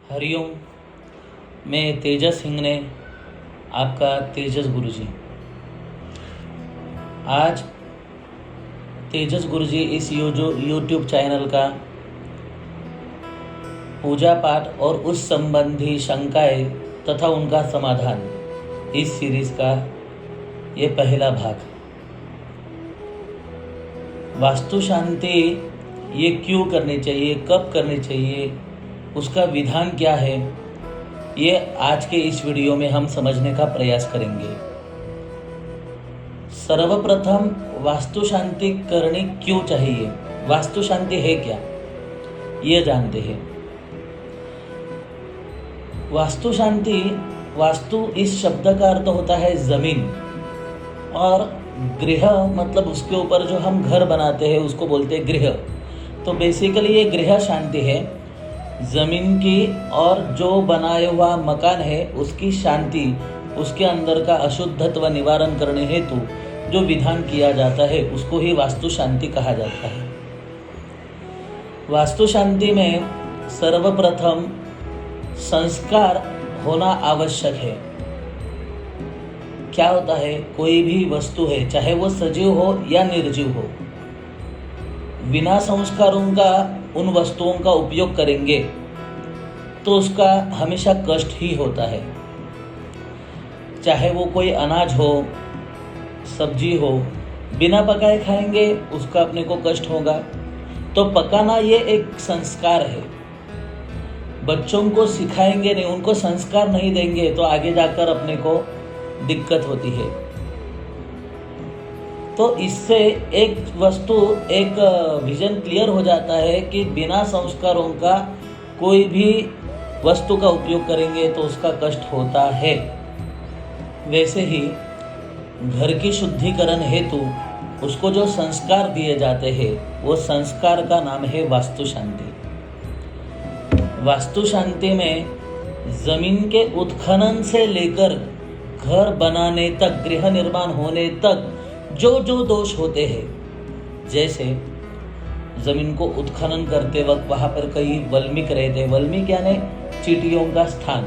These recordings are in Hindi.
हरिओम। मैं तेजस हिंगने, आपका तेजस गुरुजी। आज तेजस गुरुजी इस जो यूट्यूब चैनल का पूजा पाठ और उस संबंधी शंकाएं तथा उनका समाधान, इस सीरीज का ये पहला भाग। वास्तु शांति ये क्यों करनी चाहिए, कब करनी चाहिए, उसका विधान क्या है, ये आज के इस वीडियो में हम समझने का प्रयास करेंगे। सर्वप्रथम वास्तु शांति करनी क्यों चाहिए, वास्तु शांति है क्या, ये जानते हैं। वास्तु शांति, वास्तु इस शब्द का अर्थ होता है जमीन, और गृह मतलब उसके ऊपर जो हम घर बनाते हैं उसको बोलते हैं गृह। तो बेसिकली ये गृह शांति है, जमीन की, और जो बनाया हुआ मकान है उसकी शांति, उसके अंदर का अशुद्धत्व निवारण करने हेतु जो विधान किया जाता है उसको ही वास्तु शांति कहा जाता है। वास्तु शांति में सर्वप्रथम संस्कार होना आवश्यक है। क्या होता है, कोई भी वस्तु है, चाहे वो सजीव हो या निर्जीव हो, बिना संस्कारों का उन वस्तुओं का उपयोग करेंगे तो उसका हमेशा कष्ट ही होता है। चाहे वो कोई अनाज हो, सब्जी हो, बिना पकाए खाएंगे उसका अपने को कष्ट होगा। तो पकाना ये एक संस्कार है। बच्चों को सिखाएंगे नहीं, उनको संस्कार नहीं देंगे तो आगे जाकर अपने को दिक्कत होती है। तो इससे एक वस्तु, एक विजन क्लियर हो जाता है कि बिना संस्कारों का कोई भी वस्तु का उपयोग करेंगे तो उसका कष्ट होता है। वैसे ही घर की शुद्धिकरण हेतु उसको जो संस्कार दिए जाते हैं वो संस्कार का नाम है वास्तु शांति। वास्तु शांति में जमीन के उत्खनन से लेकर घर बनाने तक, गृह निर्माण होने तक जो जो दोष होते हैं, जैसे जमीन को उत्खनन करते वक्त वहां पर कई वल्मीक रहते हैं, वल्मीक यानी चींटियों का स्थान,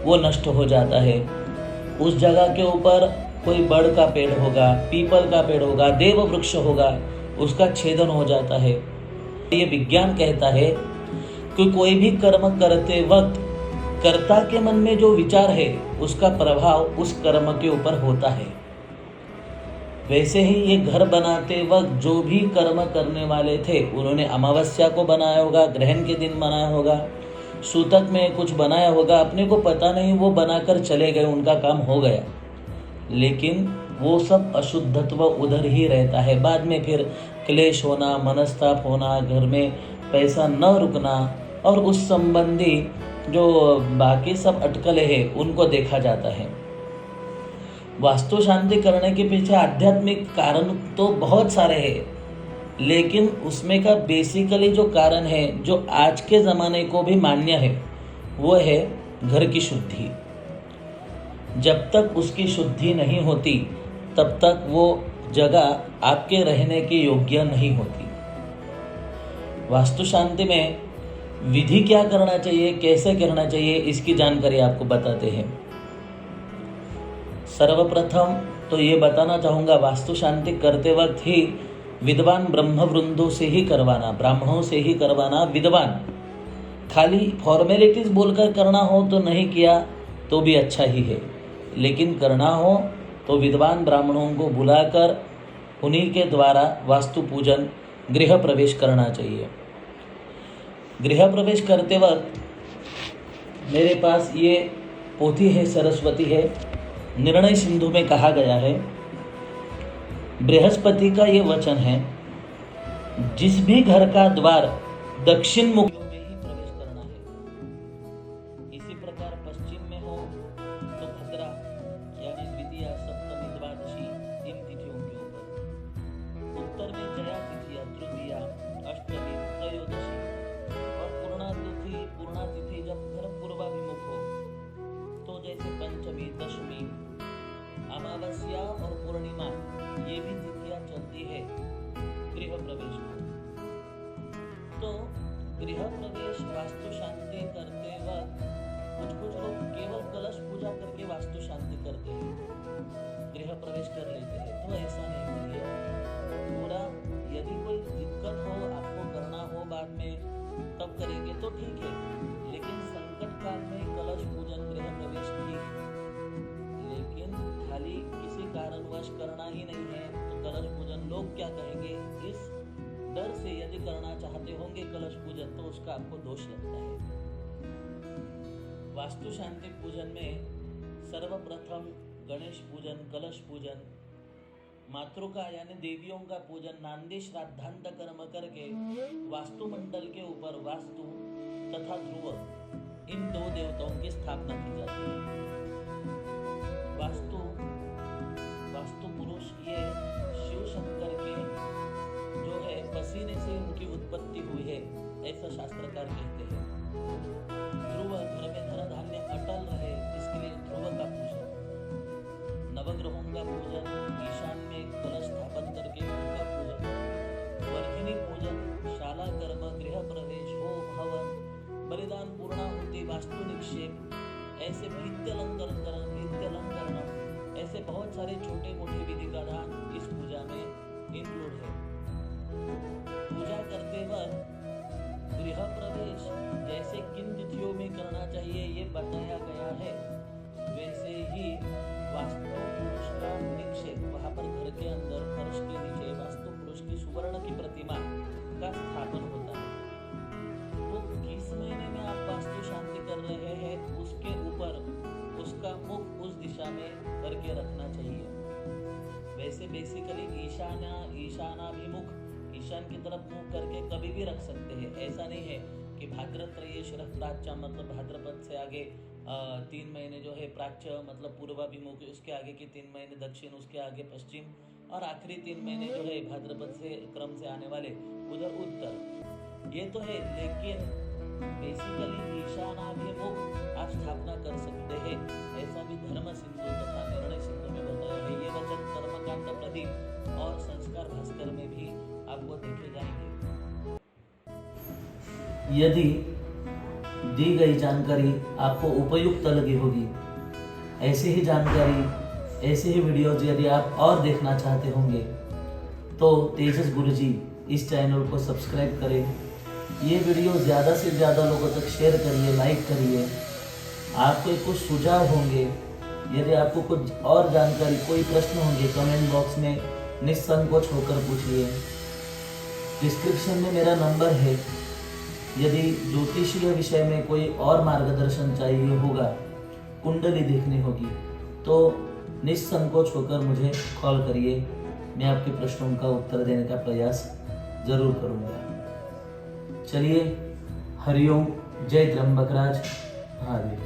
वो नष्ट हो जाता है। उस जगह के ऊपर कोई बड़ का पेड़ होगा, पीपल का पेड़ होगा, देव वृक्ष होगा, उसका छेदन हो जाता है। ये विज्ञान कहता है कि कोई भी कर्म करते वक्त कर्ता के मन में जो विचार है उसका प्रभाव उस कर्म के ऊपर होता है। वैसे ही ये घर बनाते वक्त जो भी कर्म करने वाले थे उन्होंने अमावस्या को बनाया होगा, ग्रहण के दिन बनाया होगा, सूतक में कुछ बनाया होगा, अपने को पता नहीं, वो बनाकर चले गए, उनका काम हो गया, लेकिन वो सब अशुद्धत्व उधर ही रहता है। बाद में फिर क्लेश होना, मनस्ताप होना, घर में पैसा न रुकना और उस संबंधी जो बाकी सब अटकलें हैं उनको देखा जाता है। वास्तु शांति करने के पीछे आध्यात्मिक कारण तो बहुत सारे हैं, लेकिन उसमें का बेसिकली जो कारण है जो आज के ज़माने को भी मान्य है वो है घर की शुद्धि। जब तक उसकी शुद्धि नहीं होती तब तक वो जगह आपके रहने के योग्य नहीं होती। वास्तु शांति में विधि क्या करना चाहिए, कैसे करना चाहिए, इसकी जानकारी आपको बताते हैं। सर्वप्रथम तो ये बताना चाहूँगा, वास्तु शांति करते वक्त ही विद्वान ब्रह्मवृंदों से ही करवाना, ब्राह्मणों से ही करवाना। विद्वान, खाली फॉर्मेलिटीज बोलकर करना हो तो नहीं किया तो भी अच्छा ही है, लेकिन करना हो तो विद्वान ब्राह्मणों को बुलाकर उन्हीं के द्वारा वास्तु पूजन, गृह प्रवेश करना चाहिए। गृह प्रवेश करते वक्त मेरे पास ये पोथी है, सरस्वती है, निर्णय सिंधु में कहा गया है, बृहस्पति का ये वचन है, जिस भी घर का द्वार दक्षिण मुख में ही प्रवेश करना है। इसी प्रकार पश्चिम में हो तो भद्रा यानी द्वितीया, सप्तमी, द्वादशी, इन तिथियों के ऊपर, उत्तर में जया तिथिया, तृतीया, अष्टमी, त्रयोदशी और पूर्णा तिथि जब घर पूर्वाभिमुख हो तो जैसे पंचमी, दशमी, अमावस्या और पूर्णिमा, ये भी तिथियां चलती है गृह प्रवेश को। तो गृह ठीक है, लेकिन संकट काल में कलश पूजन गृह प्रवेश ठीक, लेकिन खाली किसी कारणवश करना ही नहीं है तो कलश पूजन लोग क्या कहेंगे, इस डर से यदि करना चाहते होंगे कलश पूजन तो उसका आपको दोष लगता है। वास्तु शांति पूजन में सर्वप्रथम गणेश पूजन, कलश पूजन, मातृका यानी देवियों का पूजन, नांदी श्राद्धांत कर्म करके वास्तुमंडल के ऊपर वास्तु तथा ध्रुव इन दो देवताओं की स्थापना की जाती है। वास्तु पुरुष ये शिव शंकर के जो है पसीने से उनकी उत्पत्ति हुई है, ऐसा शास्त्रकार कहते हैं। ध्रुव घर में धन धान्य अटल रहे, इसके लिए ध्रुव का पूजन। नवग्रहों का पूजन, ईशान में कलश स्थापन करके उनका पूजन, वर्धिनी पूजन, शाला कर्म, गृह प्रवेश, होम हवन, बलिदान, पूर्णाहुति, वास्तु निक्षेप, ऐसे भित्त्यलंकरण, ऐसे बहुत सारे छोटे मोटे विधि विधान इस पूजा में इंक्लूड है। पूजा करते वक्त गृह प्रवेश जैसे किन तिथियों में करना चाहिए ये बताया गया है, वैसे ही वास्तु पुरुष का निक्षेप, वहां पर घर के अंदर फर्श के नीचे वास्तु पुरुष की सुवर्ण की प्रतिमा का स्थापन होता है। तो किस महीने में आप वास्तु शांति कर रहे हैं उसके ऊपर उसका मुख उस दिशा में करके रखना चाहिए। वैसे बेसिकली ईशानाभिमुख, ईशान की तरफ मुख करके कभी भी रख सकते हैं। ऐसा नहीं है कि भाद्रत्रय शिरः प्राच्य मतलब भाद्रपद से आगे 3 महीने जो है प्राच्य मतलब पूर्वाभिमुख, उसके आगे के 3 महीने दक्षिण, उसके आगे पश्चिम, और आखिरी 3 महीने जो है भाद्रपद से क्रम से आने वाले उधर उत्तर, ये तो है। लेकिन बेसिकली ईशानाभिमुख आप स्थापना कर सकते हैं, ऐसा भी धर्म सिंधु तथा निर्णय सिंधु में बताया है। ये वचन कर्मकांड प्रदीप और संस्कार भास्कर में भी आपको देखे जाएंगे। यदि दी गई जानकारी आपको उपयुक्त लगी होगी, ऐसी ही जानकारी, ऐसे ही वीडियोज यदि आप और देखना चाहते होंगे तो तेजस गुरुजी इस चैनल को सब्सक्राइब करें। ये वीडियो ज़्यादा से ज़्यादा लोगों तक शेयर करिए, लाइक करिए। आपको कुछ सुझाव होंगे, यदि आपको कुछ और जानकारी, कोई प्रश्न होंगे कमेंट बॉक्स में निसंकोच होकर पूछिए। डिस्क्रिप्शन में मेरा नंबर है, यदि ज्योतिषीय विषय में कोई और मार्गदर्शन चाहिए होगा, कुंडली देखनी होगी, तो निसंकोच होकर मुझे कॉल करिए। मैं आपके प्रश्नों का उत्तर देने का प्रयास जरूर करूँगा। चलिए, हरिओम, जय त्र्यंबकराज महादेव।